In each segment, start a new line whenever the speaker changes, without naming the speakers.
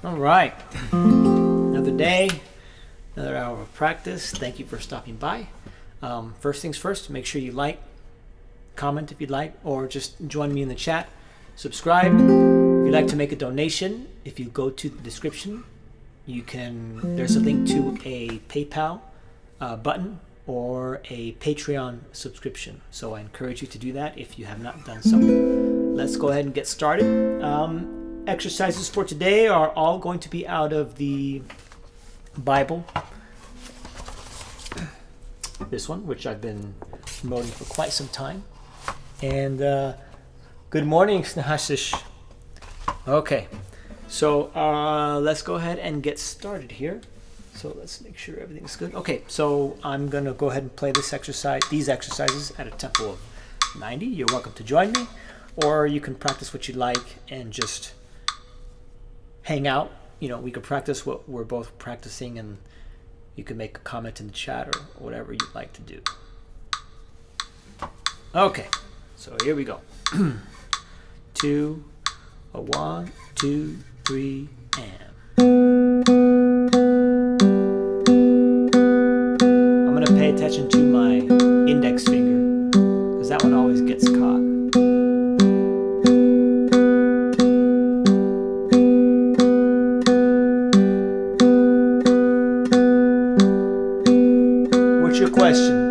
All right. Another day, another hour of practice. Thank you for stopping by. First things first, make sure you like, comment if you'd like, or just join me in the chat. Subscribe. If you'd like to make a donation, if you go to the description, there's a link to a PayPal button or a Patreon subscription. So I encourage you to do that if you have not done so. Let's go ahead and get started. Exercises for today are all going to be out of the Bible. This one, which I've been promoting for quite some time. And good morning, Snehashish. Okay, so let's go ahead and get started here. So let's make sure everything's good. Okay, so I'm going to go ahead and play these exercises at a tempo of 90. You're welcome to join me, or you can practice what you like and just hang out. We could practice what we're both practicing, and you can make a comment in the chat or whatever you'd like to do. Okay, so here we go. 1, 2, 3, and I'm going to pay attention to my index finger because that one always gets caught. What's your question?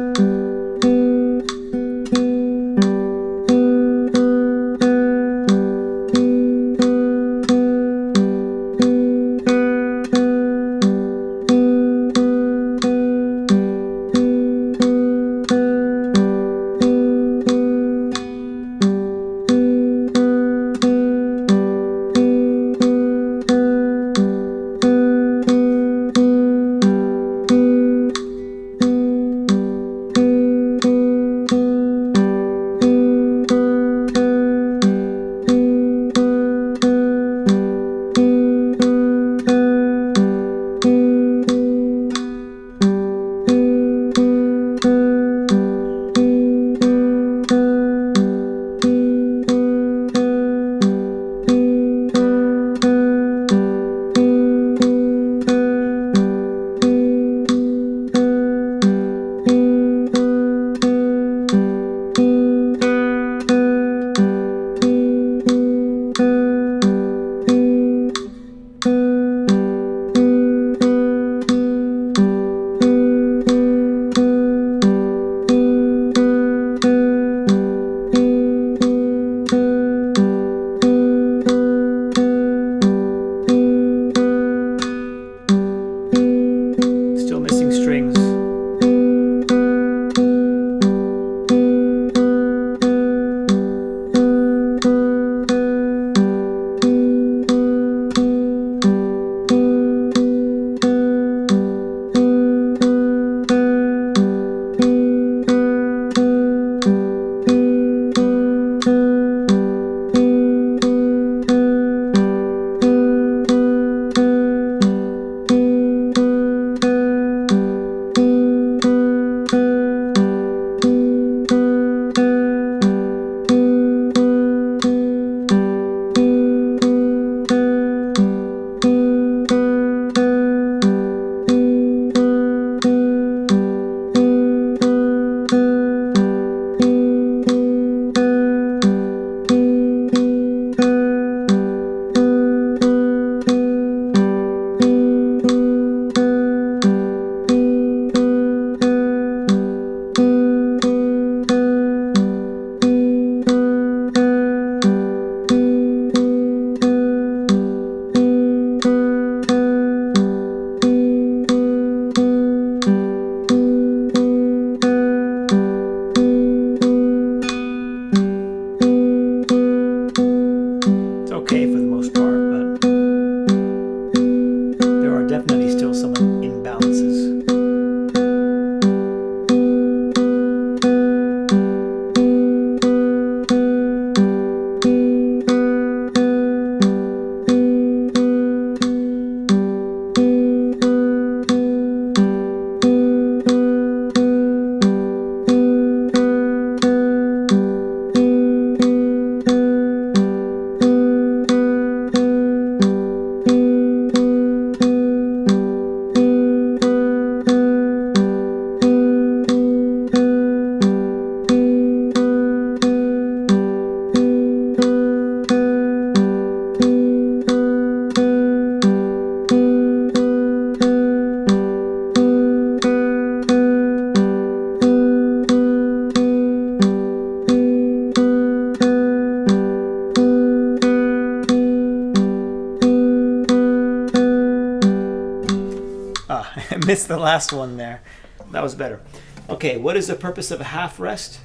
missed the last one there. That was better. Okay, what is the purpose of a half rest?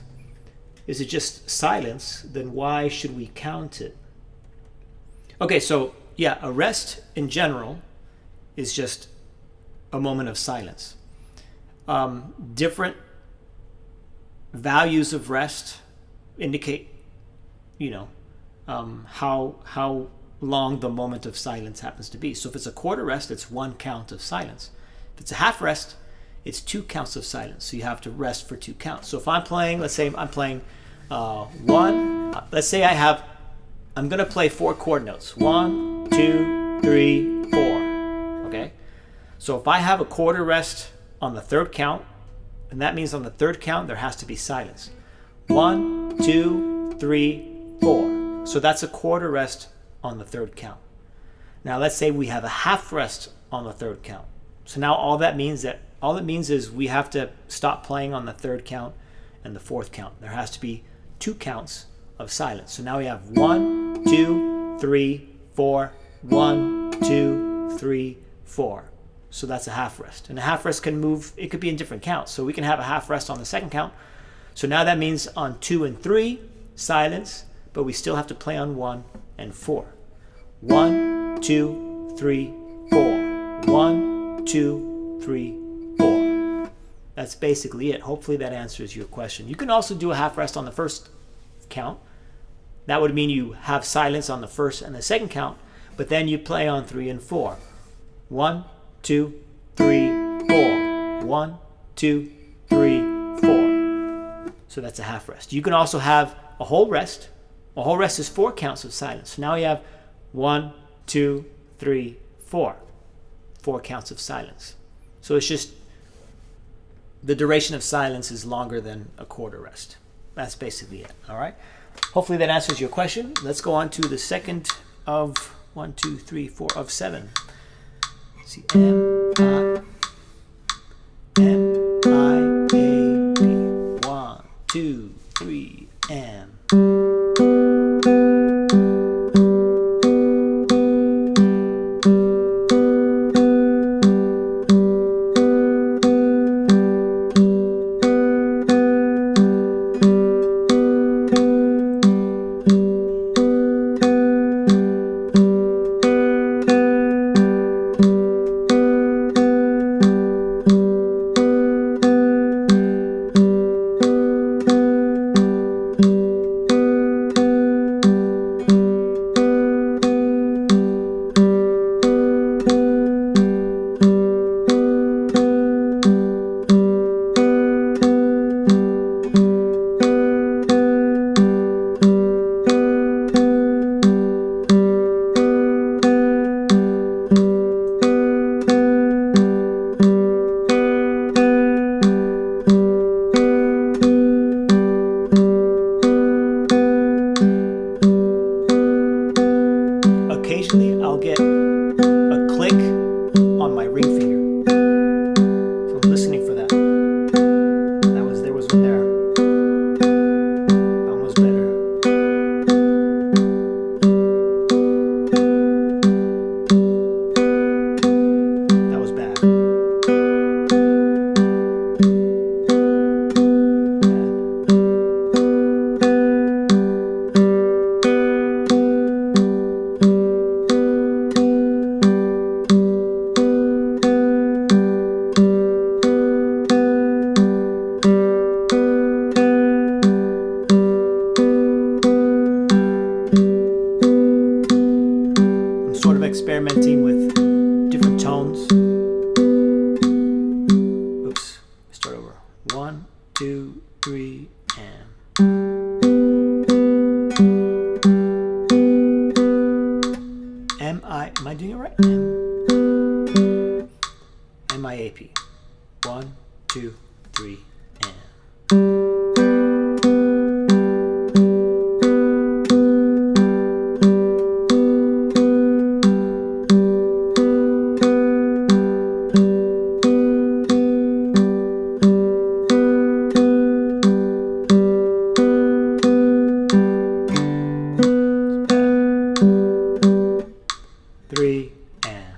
Is it just silence? Then why should we count it? Okay, so yeah, a rest in general is just a moment of silence. Different values of rest indicate, how long the moment of silence happens to be. So if it's a quarter rest, it's 1 count of silence. If it's a half rest, it's 2 counts of silence. So you have to rest for 2 counts. So if I'm playing, let's say I'm playing let's say I'm going to play 4 chord notes. 1, 2, 3, 4. Okay? So if I have a quarter rest on the 3rd count, and that means on the 3rd count, there has to be silence. 1, 2, 3, 4. So that's a quarter rest on the 3rd count. Now let's say we have a half rest on the 3rd count. So now all it means is we have to stop playing on the 3rd count and the 4th count. There has to be 2 counts of silence. So now we have 1, 2, 3, 4, 1, 2, 3, 4. So that's a half rest. And a half rest can move, it could be in different counts. So we can have a half rest on the 2nd count. So now that means on 2 and 3, silence, but we still have to play on 1 and 4. 1, 2, 3, 4. 1, 2, 3, 4. That's basically it. Hopefully that answers your question. You can also do a half rest on the 1st count. That would mean you have silence on the 1st and the 2nd count, but then you play on 3 and 4. 1, 2, 3, 4. 1, 2, 3, 4. So that's a half rest. You can also have a whole rest. A whole rest is 4 counts of silence. So now you have 1, 2, 3, 4. 4 counts of silence. So it's just the duration of silence is longer than a quarter rest. That's basically it. All right. Hopefully that answers your question. Let's go on to the second of 1, 2, 3, 4 of 7. Let's see, M-I-A-P. 1, 2, 3, M. Occasionally I'll get a click on my ring finger. So I'm listening for that. There was one there. Almost better. That was bad. Experimenting with different tones. Oops, start over. 1, 2, 3, and. Am I doing it right? M-I-A-P. 1, 2, 3, and. Three and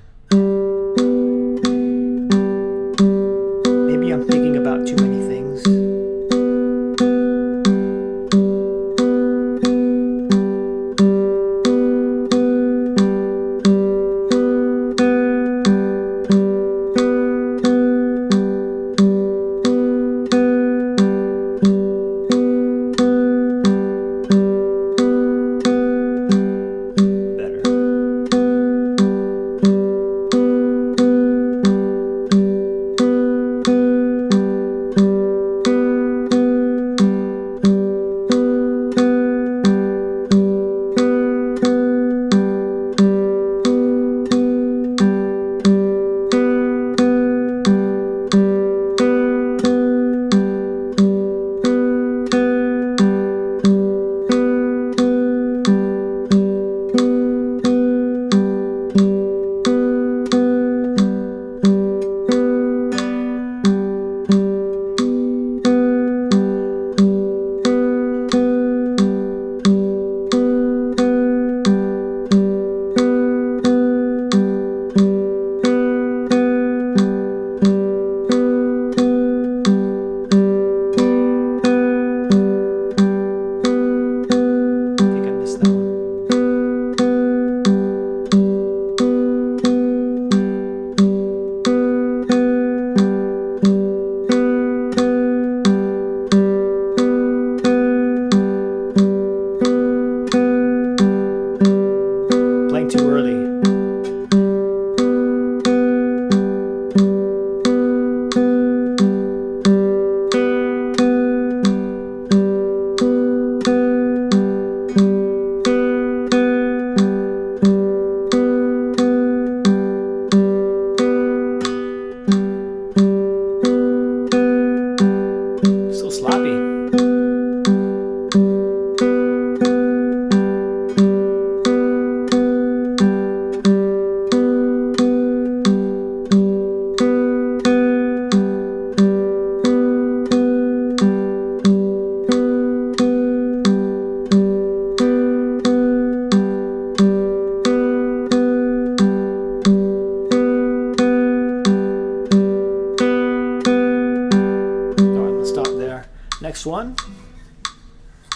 one.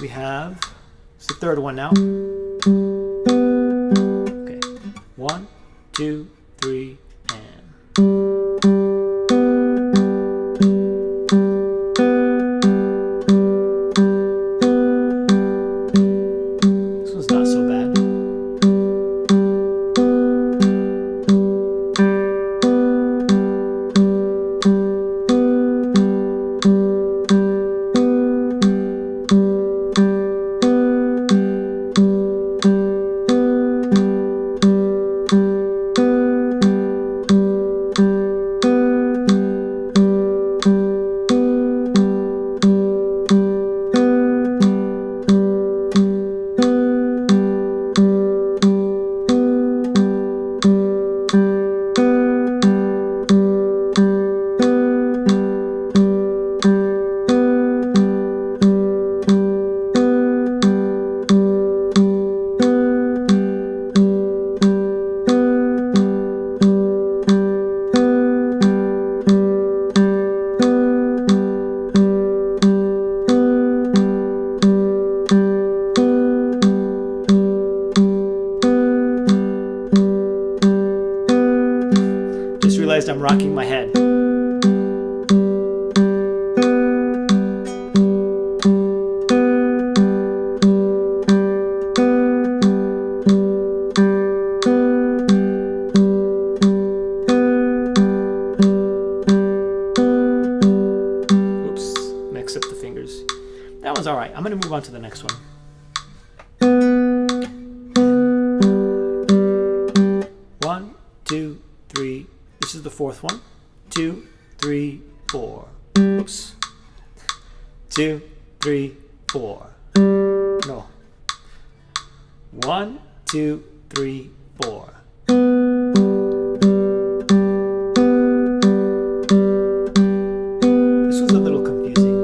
We have, it's the third one now. Okay, 1, 2, 3, and. This one's not so bad. Just realized I'm rocking my head. Oops, mix up the fingers. That one's all right. I'm going to move on to the next one. One, two, three. This is the fourth one. 2, 3, 4. Oops. 2, 3, 4. No. 1, 2, 3, 4. This was a little confusing.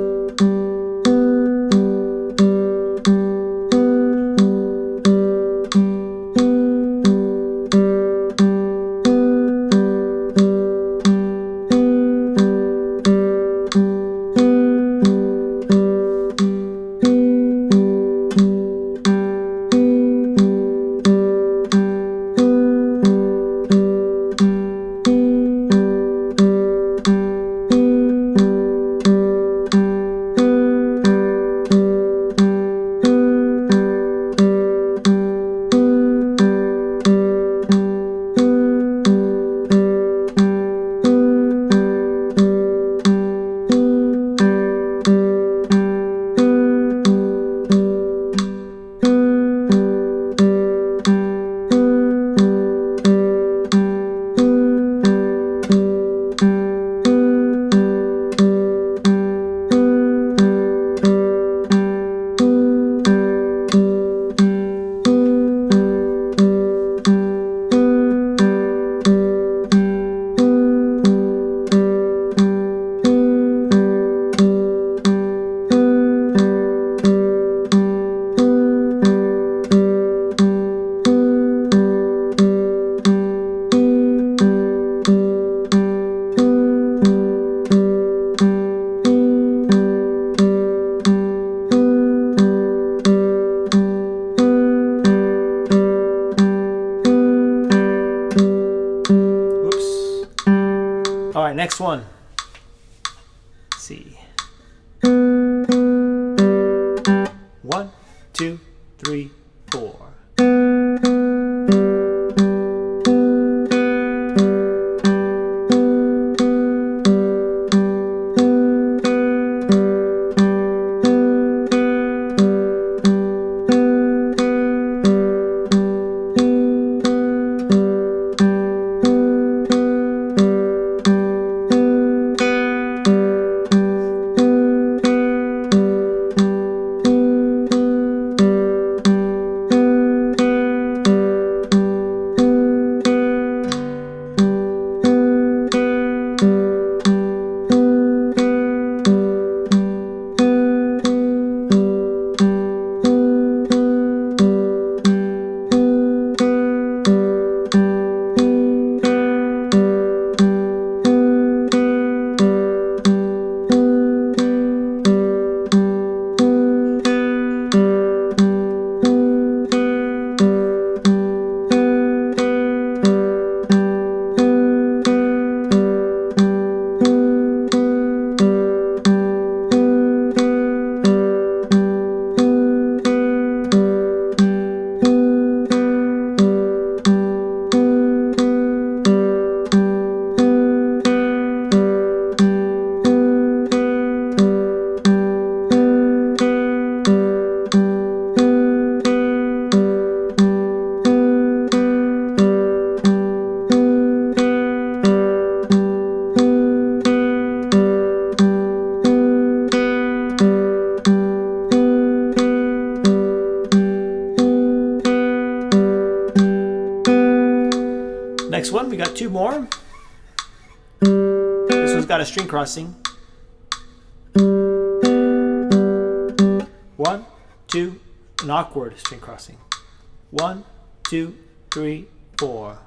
All right, next one. Let's see. 1, 2, 3, 4. Next one, we got two more. This one's got a string crossing. 1, 2, an awkward string crossing. 1, 2, 3, 4.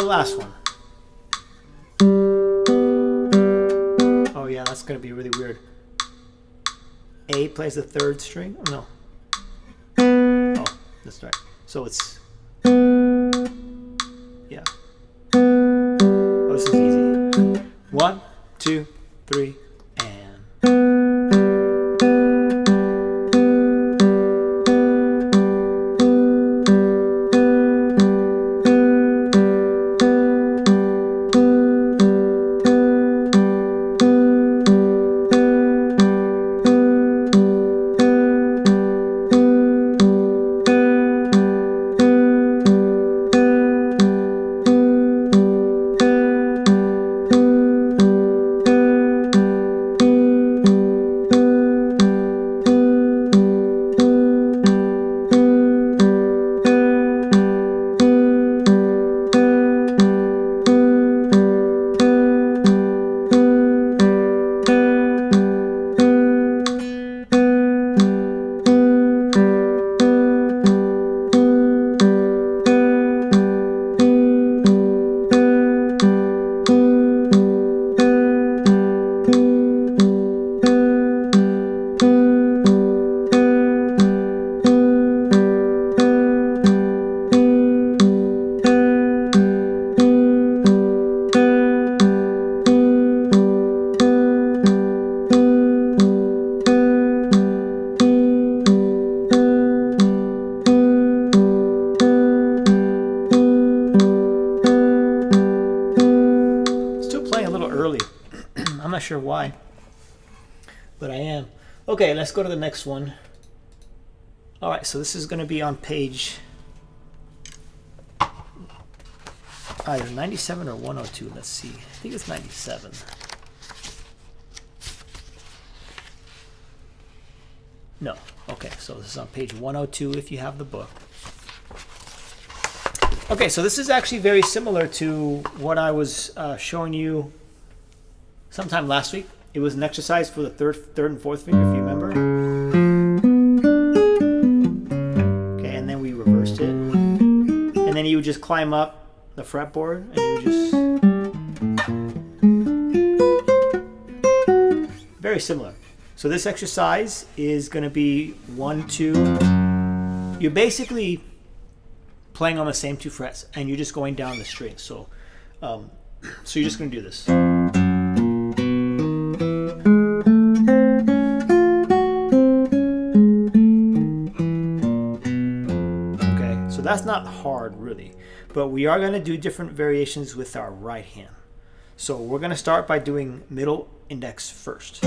Last one. Oh yeah, that's gonna be really weird. A plays the third string. Oh no. Oh, that's right. So it's yeah. Oh, this is easy. 1, 2, 3, and. I'm not sure why, but I am. Okay, let's go to the next one. All right, so this is going to be on page either 97 or 102. Let's see. I think it's 97. No. Okay, so this is on page 102 if you have the book. Okay, so this is actually very similar to what I was showing you sometime last week. It was an exercise for the third and fourth finger, if you remember. Okay, and then we reversed it. And then you would just climb up the fretboard and you would just... Very similar. So this exercise is going to be 1, 2. You're basically playing on the same 2 frets and you're just going down the string. So So you're just going to do this. Okay, so that's not hard really, but we are going to do different variations with our right hand. So we're going to start by doing middle index first.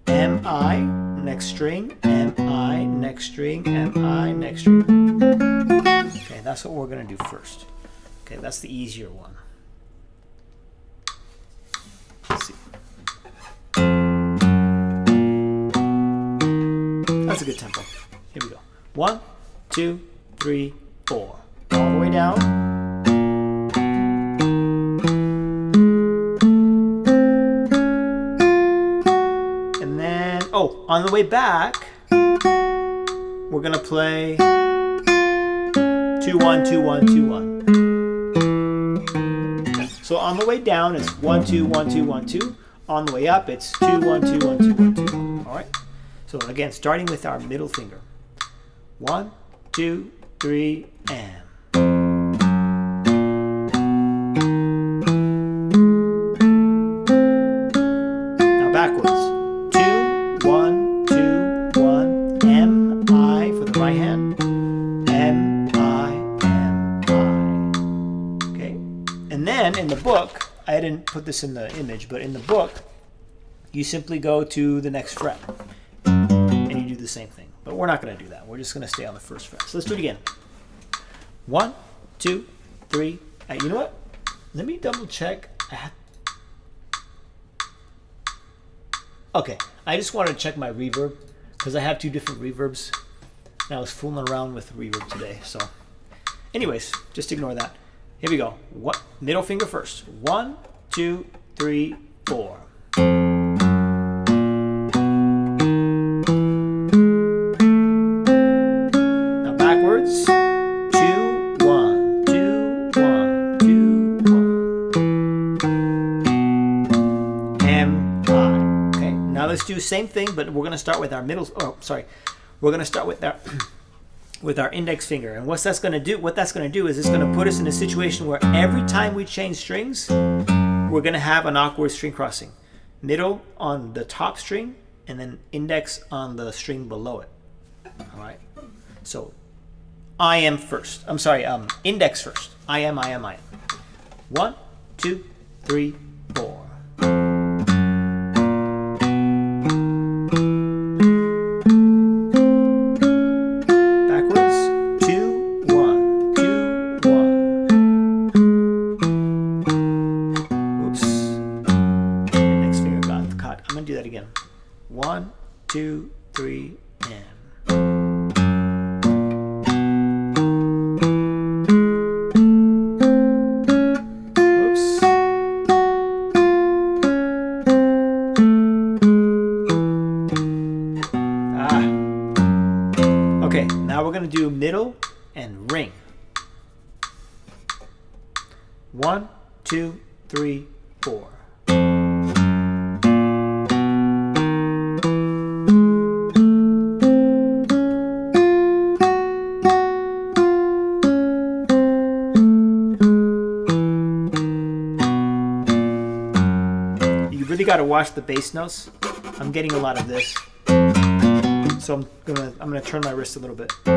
M-I, next string, M-I, next string, M-I, next string. Okay, that's what we're going to do first. Okay, that's the easier one. Let's see. That's a good tempo. Here we go. 1, 2, 3, 4. All the way down. And then, oh, on the way back, we're going to play 2, 1, 2, 1, 2, 1. So on the way down, it's 1, 2, 1, 2, 1, 2. On the way up, it's 2, 1, 2, 1, 2, 1, 2. All right. So again, starting with our middle finger. 1, 2, 3, and. Now backwards. 2, 1, 2, 1. M, I for the right hand. M, I, M, I. Okay. And then in the book, I didn't put this in the image, but in the book, you simply go to the next fret. And you do the same thing. But we're not going to do that. We're just going to stay on the first fret. So let's do it again. 1, 2, 3. You know what? Let me double check. Okay. I just wanted to check my reverb because I have 2 different reverbs. And I was fooling around with reverb today. So anyways, just ignore that. Here we go. What? Middle finger first. 1, 2, 3, 4. Backwards. 2, 1, 2, 1, 2, 1. M, I. Okay, now let's do the same thing, but we're going to start with our middle. Oh, sorry. We're going to start with our with our index finger. And what that's going to do is it's going to put us in a situation where every time we change strings, we're going to have an awkward string crossing. Middle on the top string, and then index on the string below it. All right. So I am first. I'm sorry, index first. I am. 1, 2, 3, 4. Backwards. 2, 1, 2, 1. Oops. Index finger got caught. I'm gonna do that again. 1, 2, 3, and. Okay, now we're going to do middle and ring. 1, 2, 3, 4. You really got to watch the bass notes. I'm getting a lot of this. So I'm gonna turn my wrist a little bit to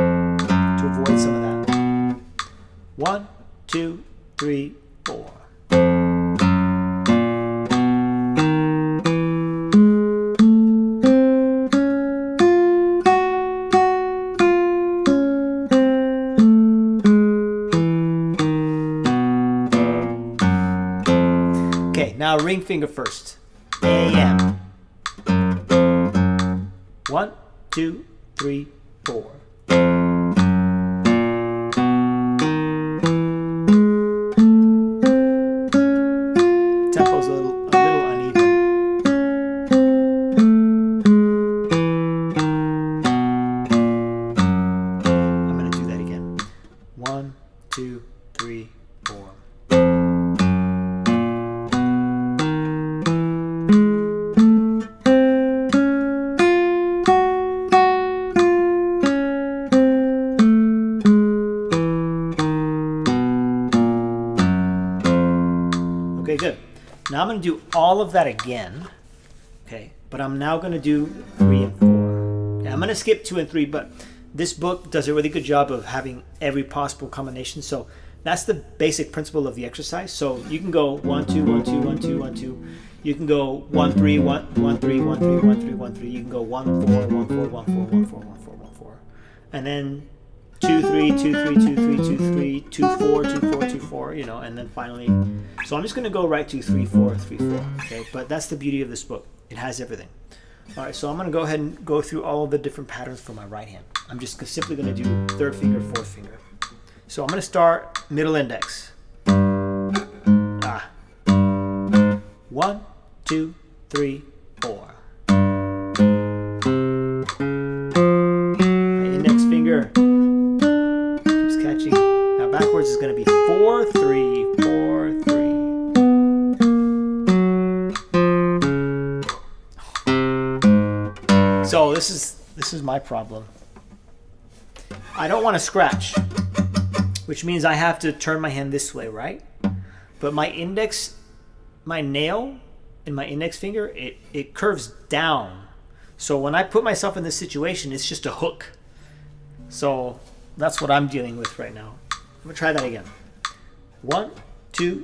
avoid some of that. 1, 2, 3, 4. Okay, now ring finger first. A-M. 1, 2, 3, 4. Tempo's a little uneven. I'm going to do that again. 1, 2, 3, 4. Okay, good. Now I'm going to do all of that again. Okay, but I'm now going to do 3 and 4. Okay, I'm going to skip 2 and 3, but this book does a really good job of having every possible combination. So that's the basic principle of the exercise. So you can go 1 2 1 2 1 2 1 2. You can go 1 3 1 1 3 1 3 1 3 1 3. You can go 1 4 1 4 1 4 1 4 1 4 1 4. And then 2 3 2 3 2 3 2 3 2 4 2 4 2 4. You know, and then finally. So I'm just going to go right to 3 4 3 4. Okay, but that's the beauty of this book. It has everything. All right, so I'm going to go ahead and go through all of the different patterns for my right hand. I'm just simply going to do 3rd finger, 4th finger. So I'm going to start middle index. 1 2 3 4. My index finger keeps catching. Now backwards is going to be 4 3 4 3. So this is my problem. I don't want to scratch, which means I have to turn my hand this way, right? But my nail in my index finger, it curves down. So when I put myself in this situation, it's just a hook. So that's what I'm dealing with right now. I'm gonna try that again. 1 2.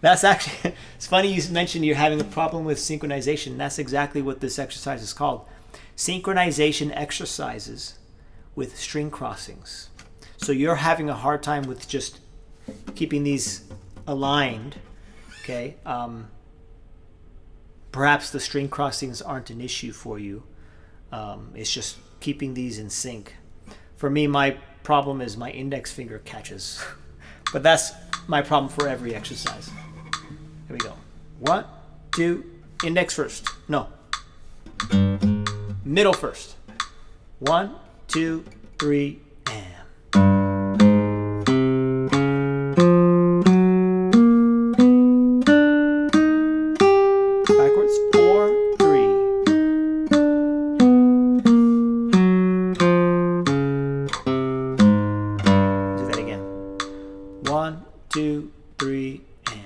That's actually, it's funny you mentioned you're having a problem with synchronization. That's exactly what this exercise is called. Synchronization exercises with string crossings. So you're having a hard time with just keeping these aligned, okay? Perhaps the string crossings aren't an issue for you. It's just keeping these in sync. For me, my problem is my index finger catches. But that's my problem for every exercise. Here we go. 1 2, index first. No. Middle first. 1 2 3 and. Backwards. 4 3. Do that again. 1 2 3 and.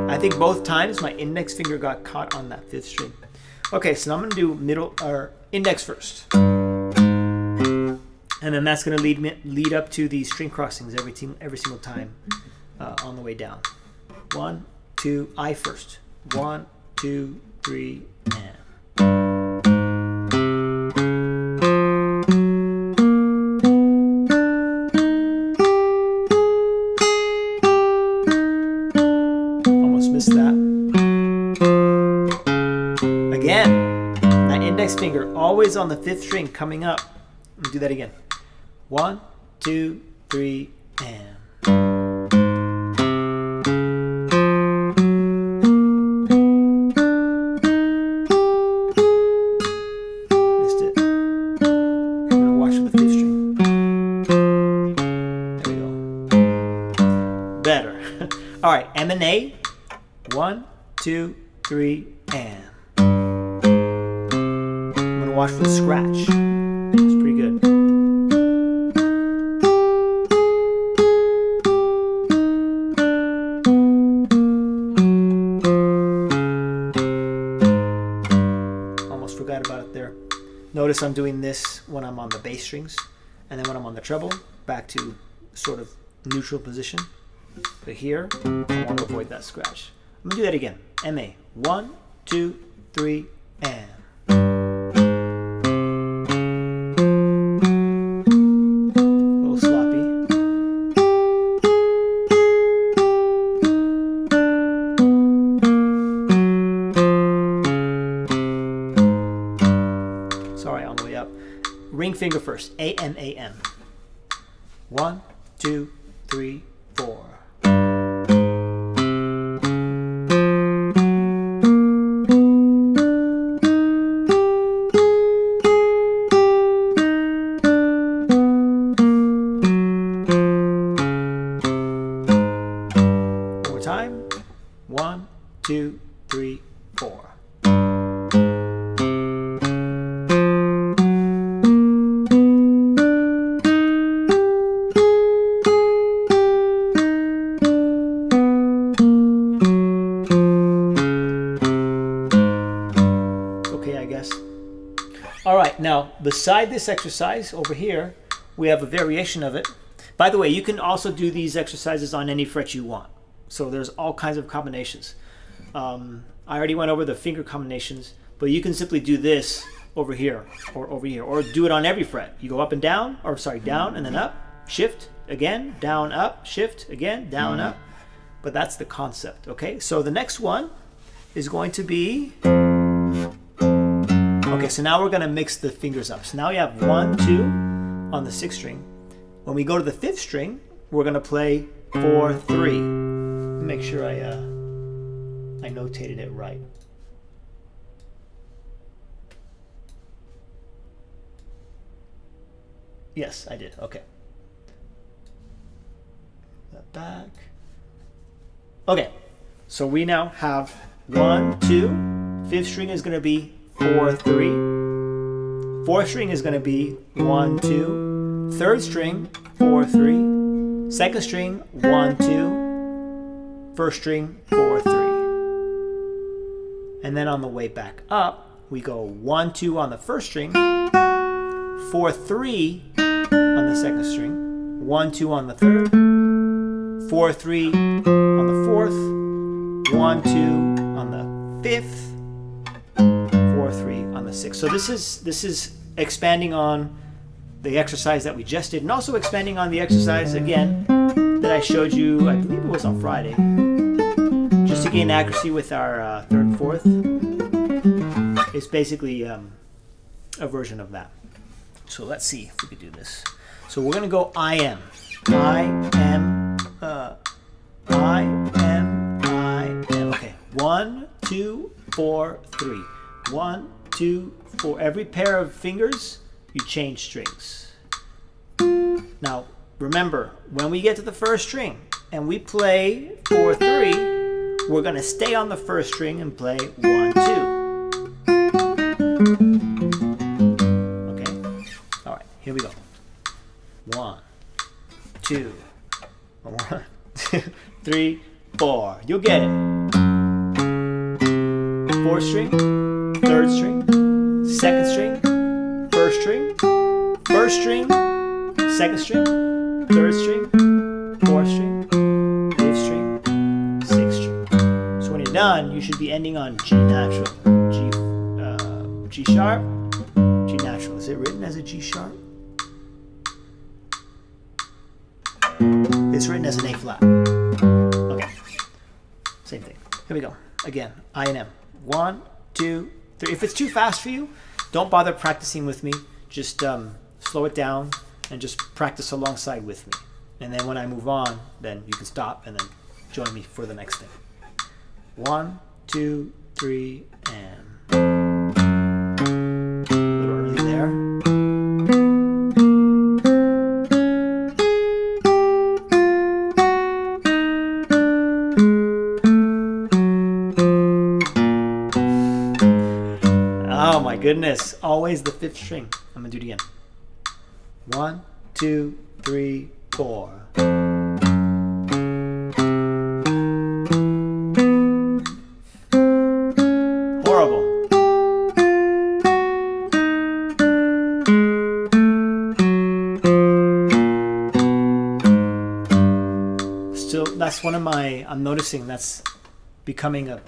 I think both times my index finger got caught on that 5th string. Okay, so now I'm going to do middle or index first. And then that's going to lead up to the string crossings every single time on the way down. 1 2, I first. 1 2 3 and. Missed that. Again, that index finger always on the 5th string coming up. Let me do that again. 1 2 3 and. Missed it. I'm gonna watch the 5th string. There we go. Better. All right, M and A. 1 2 3 and. I'm gonna watch for the scratch. It's pretty good. Almost forgot about it there. Notice I'm doing this when I'm on the bass strings, and then when I'm on the treble, back to sort of neutral position. But here, I want to avoid that scratch. I'm going to do that again. M-A. 1 2 3 and. A little sloppy. Sorry, on the way up. Ring finger first. A-M-A-M. 1 2 3 4. 2, 3, 4. Okay, I guess. All right, now beside this exercise over here, we have a variation of it. By the way, you can also do these exercises on any fret you want. So there's all kinds of combinations. I already went over the finger combinations, but you can simply do this over here, or do it on every fret. You go up and down, or sorry, down and then up, shift, again, down, up, shift, again, down, up. But that's the concept, okay? So the next one is going to be, okay, so now we're gonna mix the fingers up. So now we have 1, 2 on the 6th string. When we go to the 5th string, we're gonna play 4, 3. Make sure I notated it right. Yes, I did. Okay. That back. Okay. So we now have 1, 2. 5th string is going to be 4, 3. 4th string is going to be 1, 2. 3rd string 4, 3. 2nd string 1, 2. 1st string 4, 3. And then on the way back up, we go 1, 2 on the 1st string, 4, 3 on the 2nd string, 1, 2 on the 3rd, 4, 3 on the 4th, 1, 2 on the 5th, 4, 3 on the 6th. So this is expanding on the exercise that we just did, and also expanding on the exercise again that I showed you, I believe it was on Friday, just to gain accuracy with our 3rd and 4th. It's basically a version of that. So let's see if we could do this. So we're gonna go I am. Okay, 1, 2, 4, 3. 1, 2, 4. Every pair of fingers, you change strings. Now, remember, when we get to the 1st string and we play 4, 3, we're gonna stay on the 1st string and play 1, 2. Here we go. 1, 2, 1, 2, 3, 4. You'll get it. 4th string, 3rd string, 2nd string, 1st string, 1st string, 2nd string, 3rd string, 4th string, 5th string, 6th string. So when you're done, you should be ending on G natural, G sharp, G natural. Is it written as a G sharp? It's written as an A flat. Okay. Same thing. Here we go. Again, I and M. 1, 2, 3. If it's too fast for you, don't bother practicing with me. Just slow it down and just practice alongside with me. And then when I move on, then you can stop and then join me for the next thing. 1, 2, 3, and a little early there. Oh my goodness, always the 5th string. I'm gonna do it again. 1, 2, 3, 4. Horrible. Still, that's one of my, I'm noticing that's becoming a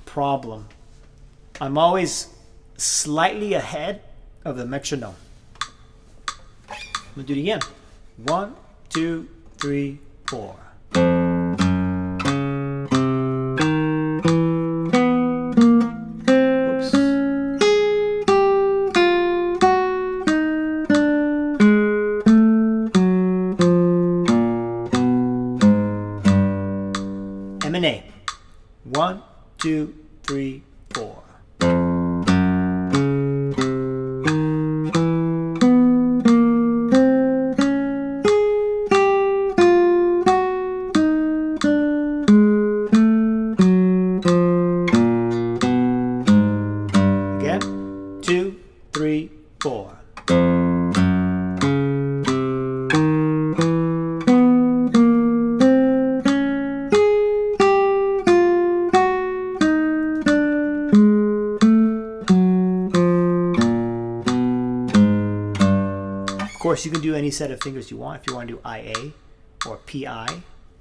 problem. I'm always slightly ahead of the metronome. I'm gonna do it again. 1, 2, 3, 4. Whoops. M and A. 1, 2, 3, 4. course, you can do any set of fingers you want. If you want to do IA or PI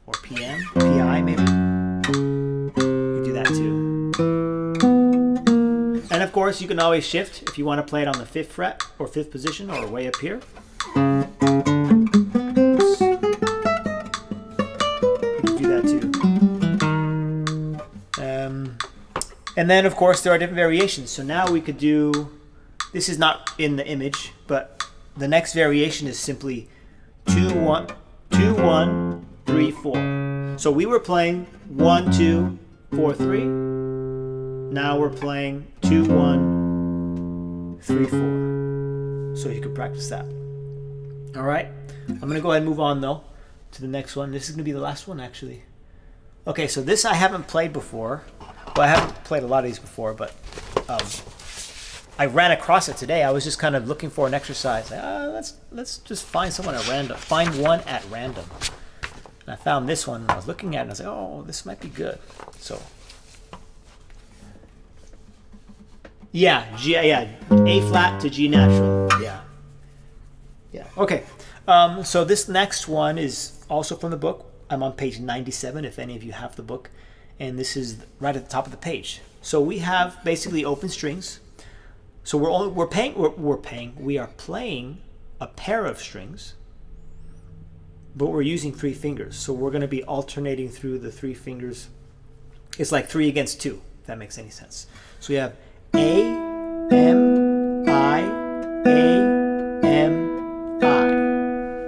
or PM, PI maybe, you can do that too. And of course, you can always shift if you want to play it on the 5th fret or 5th position or way up here. You can do that too. And then, of course, there are different variations. So now we could do, this is not in the image, but the next variation is simply 2, 1, 2, 1, 3, 4. So we were playing 1, 2, 4, 3. Now we're playing 2, 1, 3, 4. So you can practice that. All right. I'm going to go ahead and move on, though, to the next one. This is going to be the last one, actually. Okay, so this I haven't played before. Well, I haven't played a lot of these before, but I ran across it today. I was just kind of looking for an exercise. Let's just find someone at random. Find one at random. And I found this one. And I was looking at it, and I was like, oh, this might be good. So, yeah, A flat to G natural. Yeah. Okay. So this next one is also from the book. I'm on page 97. If any of you have the book. And this is right at the top of the page. So we have basically open strings. So we are playing a pair of strings, but we're using 3 fingers. So we're going to be alternating through the 3 fingers. It's like 3 against 2, if that makes any sense. So we have A, M, I, A, M, I.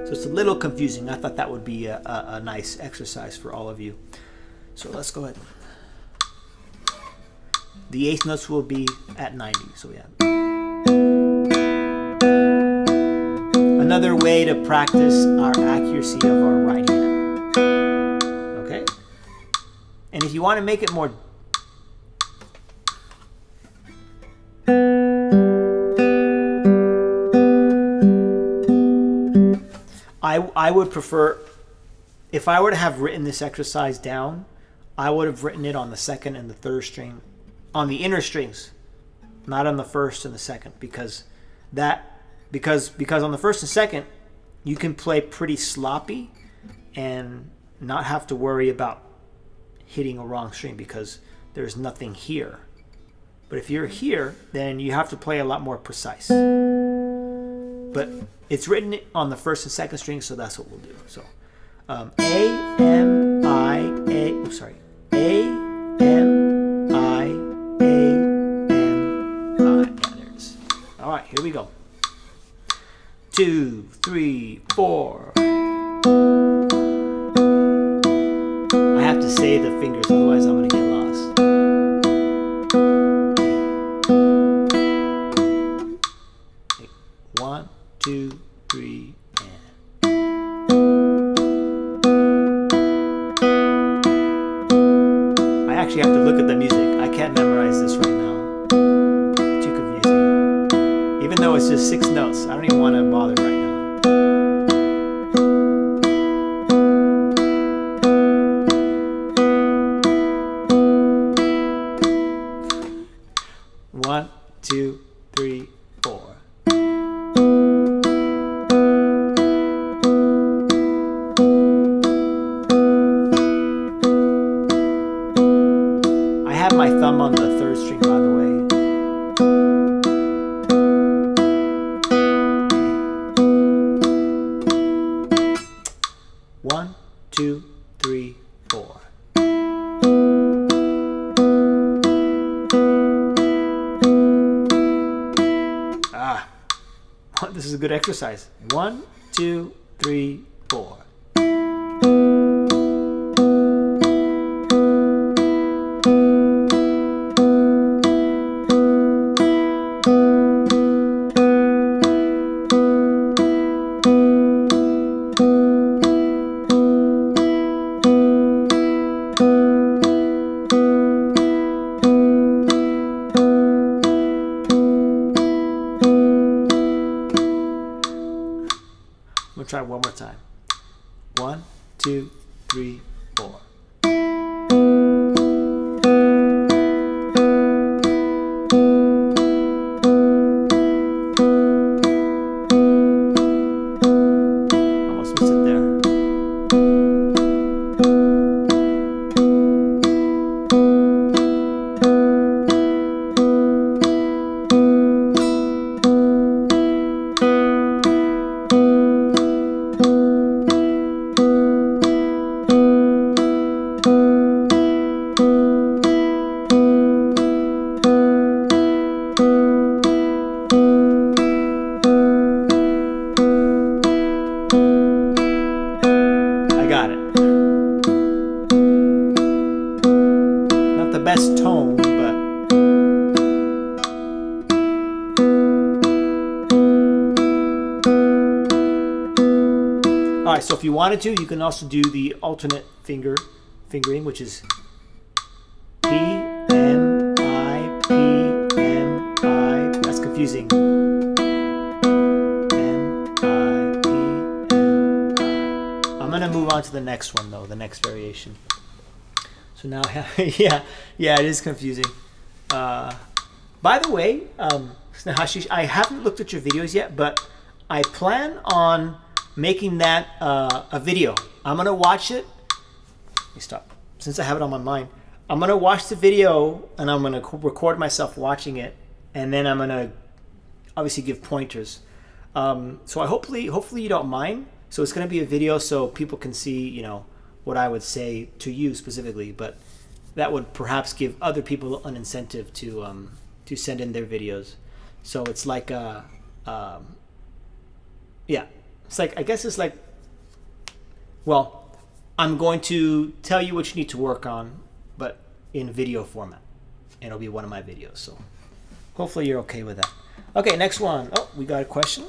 So it's a little confusing. I thought that would be a nice exercise for all of you. So let's go ahead. The 8th notes will be at 90. So we have. Another way to practice our accuracy of our right hand. Okay? And if you want to make it more I would prefer, if I were to have written this exercise down, I would have written it on the 2nd and the 3rd string, on the inner strings, not on the 1st and the 2nd, because on the 1st and 2nd you can play pretty sloppy and not have to worry about hitting a wrong string because there's nothing here. But if you're here, then you have to play a lot more precise. But it's written on the 1st and 2nd string, so that's what we'll do. So A, M, I, A, I'm sorry, A, M, I, A, M, I. Yeah, there it is. All right, here we go. 2, 3, 4. I have to say the fingers, otherwise I'm going to get lost. 1, 2, 3, and. I actually have to look at the music. I can't memorize this right now. Too confusing. Even though it's just 6 notes, I don't even want to bother right now. One, 2, 3, 4. I have my thumb on the 3rd string, by the way. One, 2, 3, 4. This is a good exercise. 1, 2, 3, 4. We'll try one more time. 1, 2, 3, 4. got it. Not the best tone, but all right. So if you wanted to, you can also do the alternate fingering, which is P M I P M I. That's confusing. I'm gonna move on to the next one though, the next variation. So now, yeah, it is confusing. By the way, Hashish, I haven't looked at your videos yet, but I plan on making that a video. I'm gonna watch it. Let me stop. Since I have it on my mind, I'm gonna watch the video and I'm gonna record myself watching it, and then I'm gonna obviously give pointers. So hopefully you don't mind. So it's going to be a video so people can see, you know, what I would say to you specifically, but that would perhaps give other people an incentive to send in their videos. So it's like yeah, it's like, I guess it's like, well, I'm going to tell you what you need to work on, but in video format, and it'll be one of my videos. So hopefully you're okay with that. Okay, next one. Oh, we got a question.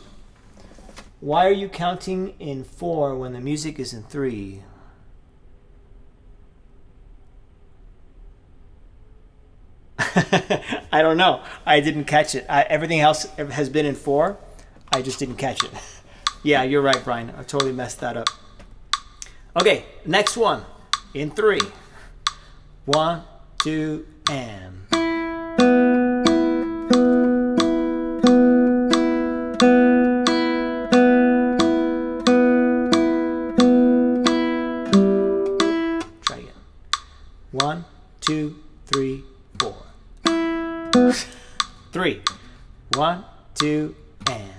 Why are you counting in 4 when the music is in 3? I don't know. I didn't catch it. Everything else has been in 4. I just didn't catch it. Yeah, you're right, Brian. I totally messed that up. Okay, next one. In 3. 1, 2, and... Try again. 1, 2, 3, 4. 3. 1, 2, and...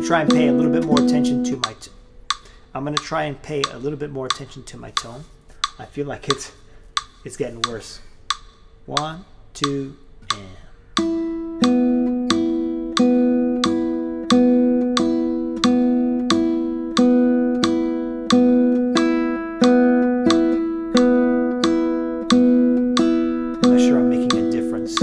try and pay a little bit more attention to my I'm going to try and pay a little bit more attention to my tone. I feel like it's getting worse. 1, 2, and... I'm not sure I'm making a difference.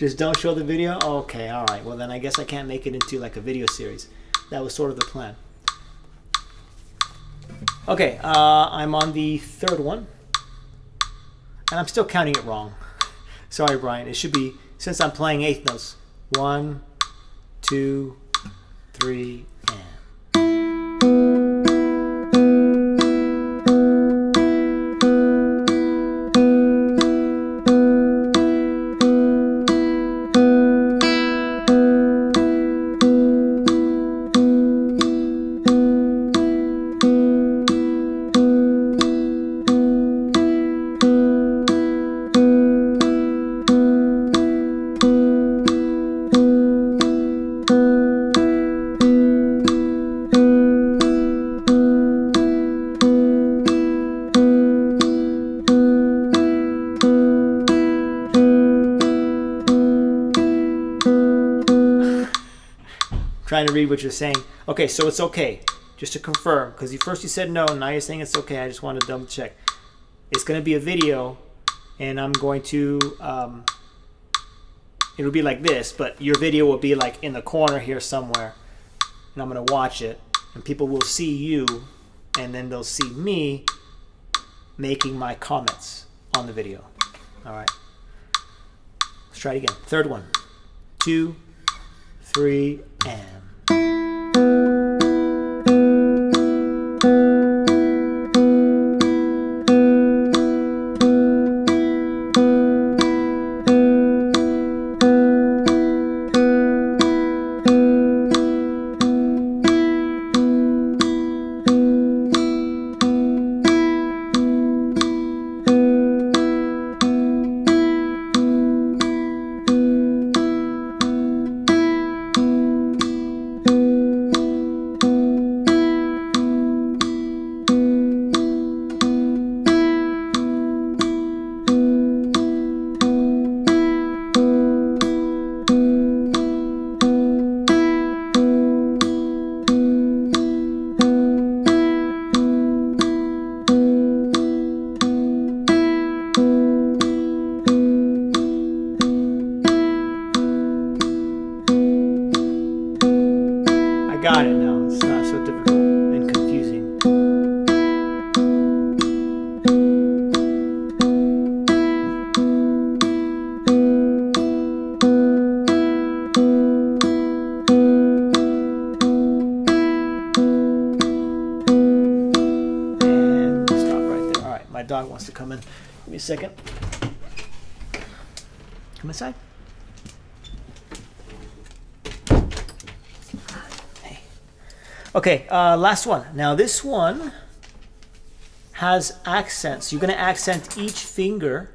Just don't show the video? Okay, all right. Well, then I guess I can't make it into like a video series. That was sort of the plan. Okay, I'm on the third one. And I'm still counting it wrong. Sorry, Brian. It should be, since I'm playing eighth notes, 1, 2, 3, and. Trying to read what you're saying. Okay, so it's okay. Just to confirm, because first you said no, now you're saying it's okay. I just want to double check. It's going to be a video, and I'm going to, it'll be like this, but your video will be like in the corner here somewhere, and I'm going to watch it, and people will see you, and then they'll see me making my comments on the video. All right. Let's try it again. Third one. 2, 3, and. Got it now. It's not so difficult and confusing. And stop right there. All right, my dog wants to come in. Give me a second. Come inside. Okay, last one. Now this one has accents. You're going to accent each finger.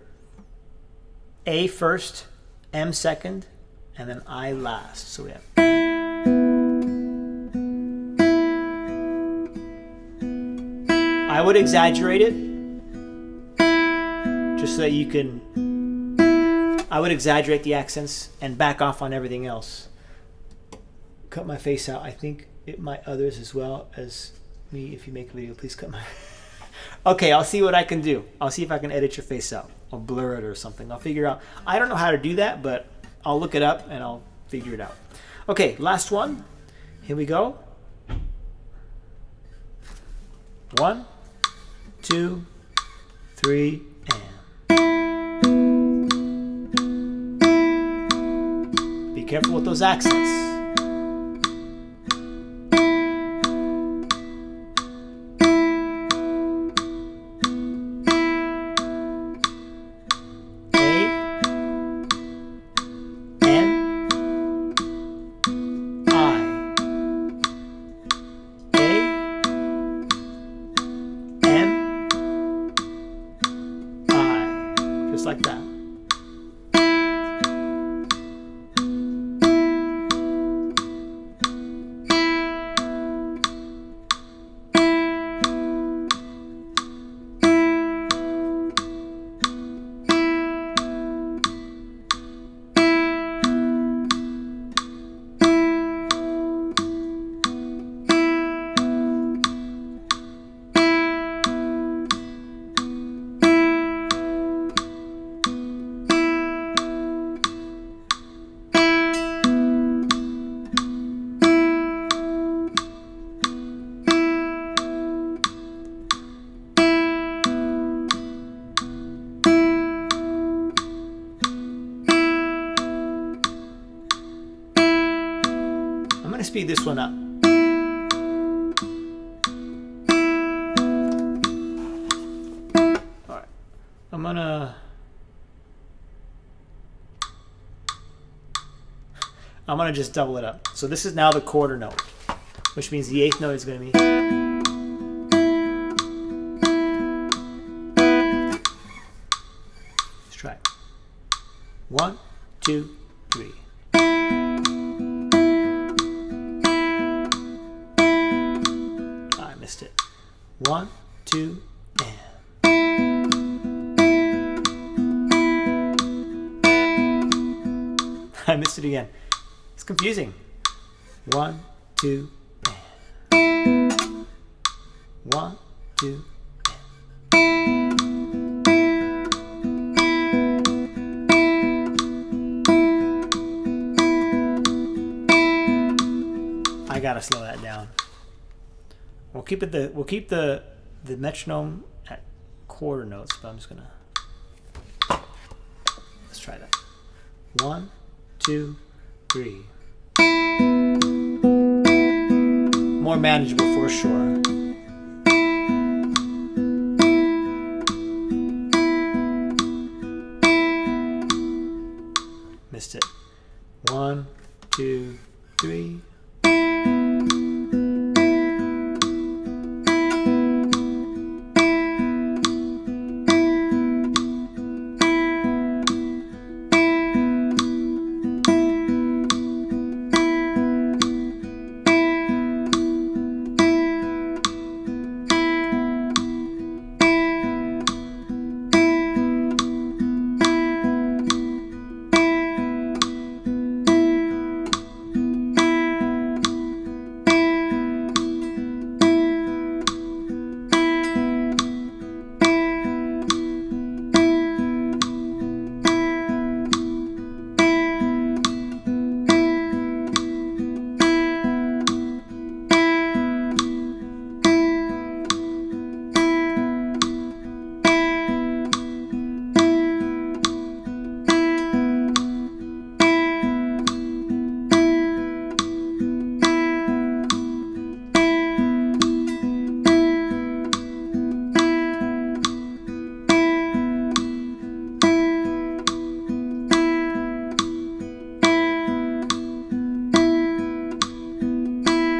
A first, M second, and then I last. So we have. I would exaggerate it, just so that you can. I would exaggerate the accents and back off on everything else. Cut my face out. I think it might others as well as me. If you make a video, please cut my. Okay, I'll see what I can do. I'll see if I can edit your face out or blur it or something. I'll figure out. I don't know how to do that, but I'll look it up and I'll figure it out. Okay, last one. Here we go. 1, 2, 3, and. Be careful with those accents. Like that. speed this one up. All right, I'm gonna just double it up. So this is now the quarter note, which means the eighth note is gonna be. Let's try it. 1, 2, 3. I missed it. 1, 2, and. I missed it again. It's confusing. 1, 2, and. 1, 2. I gotta slow that down. We'll keep the metronome at quarter notes, but I'm just gonna. Let's try that. 1, 2, 3. More manageable for sure. Missed it. 1, 2, 3.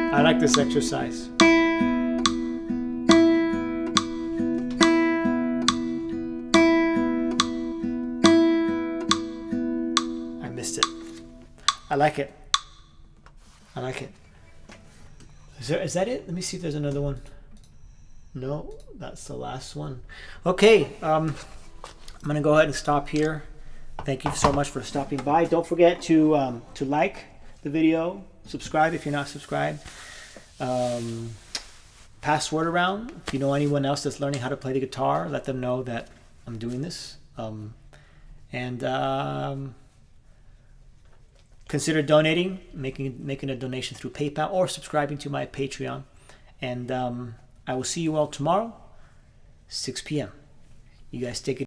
I like this exercise. I missed it. I like it. I like it. Is that it? Let me see if there's another one. No, that's the last one. Okay, I'm gonna go ahead and stop here. Thank you so much for stopping by. Don't forget to like the video, subscribe if you're not subscribed. Pass word around. If you know anyone else that's learning how to play the guitar, let them know that I'm doing this. Consider donating, making a donation through PayPal or subscribing to my Patreon. And I will see you all tomorrow, 6 p.m. You guys take it.